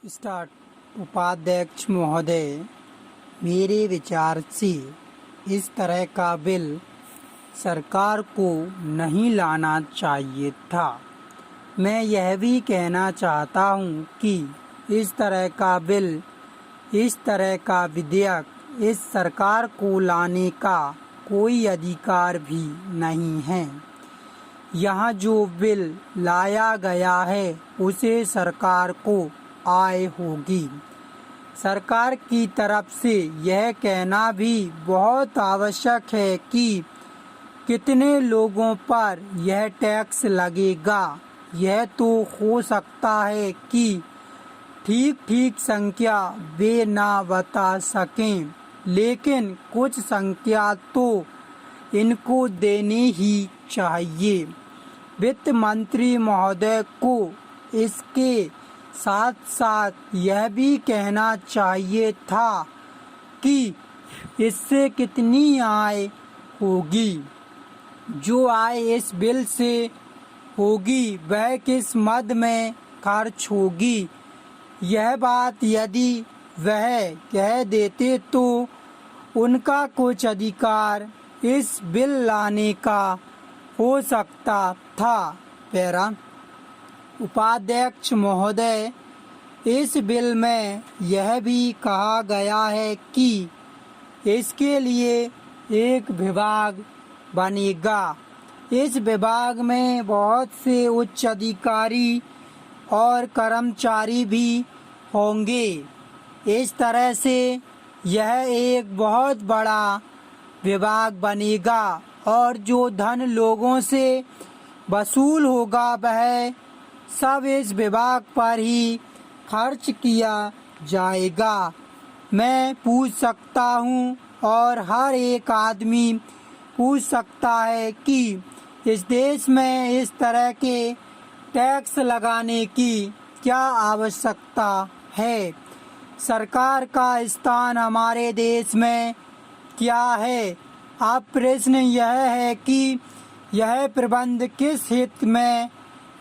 Start. उपाध्यक्ष महोदय, मेरे विचार से इस तरह का बिल सरकार को नहीं लाना चाहिए था। मैं यह भी कहना चाहता हूँ कि इस तरह का बिल, इस तरह का विधेयक इस सरकार को लाने का कोई अधिकार भी नहीं है। यहाँ जो बिल लाया गया है उसे सरकार को आय होगी। सरकार की तरफ से यह कहना भी बहुत आवश्यक है कि कितने लोगों पर यह टैक्स लगेगा। यह तो हो सकता है कि ठीक संख्या वे ना बता सकें, लेकिन कुछ संख्या तो इनको देनी ही चाहिए। वित्त मंत्री महोदय को इसके साथ साथ यह भी कहना चाहिए था कि इससे कितनी आय होगी। जो आय इस बिल से होगी वह किस मद में खर्च होगी। यह बात यदि वह कह देते तो उनका कुछ अधिकार इस बिल लाने का हो सकता था। पैरा। उपाध्यक्ष महोदय, इस बिल में यह भी कहा गया है कि इसके लिए एक विभाग बनेगा। इस विभाग में बहुत से उच्च अधिकारी और कर्मचारी भी होंगे। इस तरह से यह एक बहुत बड़ा विभाग बनेगा और जो धन लोगों से वसूल होगा वह सब इस विभाग पर ही खर्च किया जाएगा। मैं पूछ सकता हूँ और हर एक आदमी पूछ सकता है कि इस देश में इस तरह के टैक्स लगाने की क्या आवश्यकता है। सरकार का स्थान हमारे देश में क्या है। अब प्रश्न यह है कि यह प्रबंध किस हित में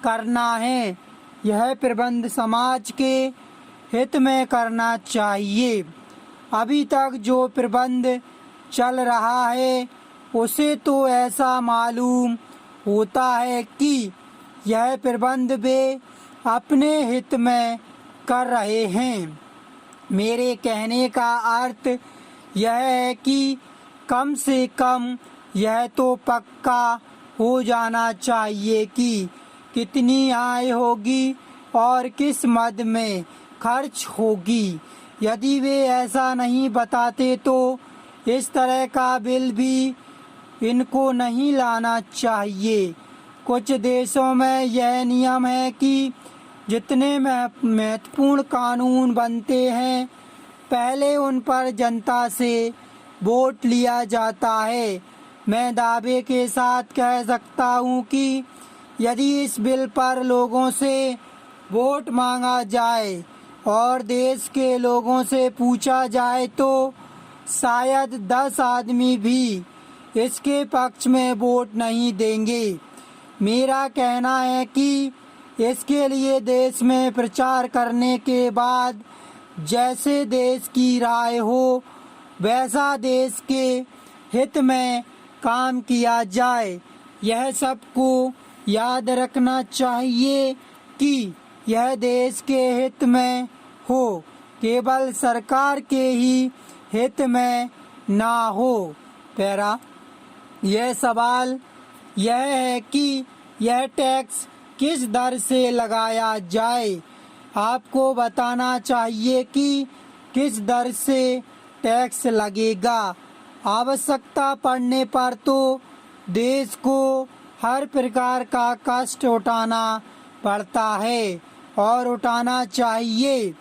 करना है। यह प्रबंध समाज के हित में करना चाहिए। अभी तक जो प्रबंध चल रहा है उसे तो ऐसा मालूम होता है कि यह प्रबंध वे अपने हित में कर रहे हैं। मेरे कहने का अर्थ यह है कि कम से कम यह तो पक्का हो जाना चाहिए कि कितनी आय होगी और किस मद में खर्च होगी। यदि वे ऐसा नहीं बताते तो इस तरह का बिल भी इनको नहीं लाना चाहिए। कुछ देशों में यह नियम है कि जितने महत्वपूर्ण कानून बनते हैं पहले उन पर जनता से वोट लिया जाता है। मैं दावे के साथ कह सकता हूँ कि यदि इस बिल पर लोगों से वोट मांगा जाए और देश के लोगों से पूछा जाए तो शायद 10 आदमी भी इसके पक्ष में वोट नहीं देंगे। मेरा कहना है कि इसके लिए देश में प्रचार करने के बाद जैसे देश की राय हो वैसा देश के हित में काम किया जाए। यह सबको याद रखना चाहिए कि यह देश के हित में हो, केवल सरकार के ही हित में ना हो। पैरा। यह सवाल यह है कि यह टैक्स किस दर से लगाया जाए। आपको बताना चाहिए कि किस दर से टैक्स लगेगा। आवश्यकता पड़ने पर तो देश को हर प्रकार का कष्ट उठाना पड़ता है और उठाना चाहिए।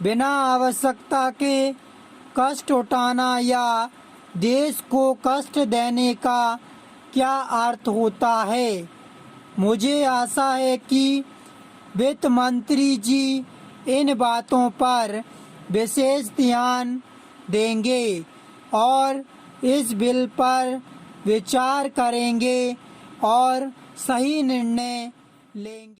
बिना आवश्यकता के कष्ट उठाना या देश को कष्ट देने का क्या अर्थ होता है। मुझे आशा है कि वित्त मंत्री जी इन बातों पर विशेष ध्यान देंगे और इस बिल पर विचार करेंगे और सही निर्णय लेंगे।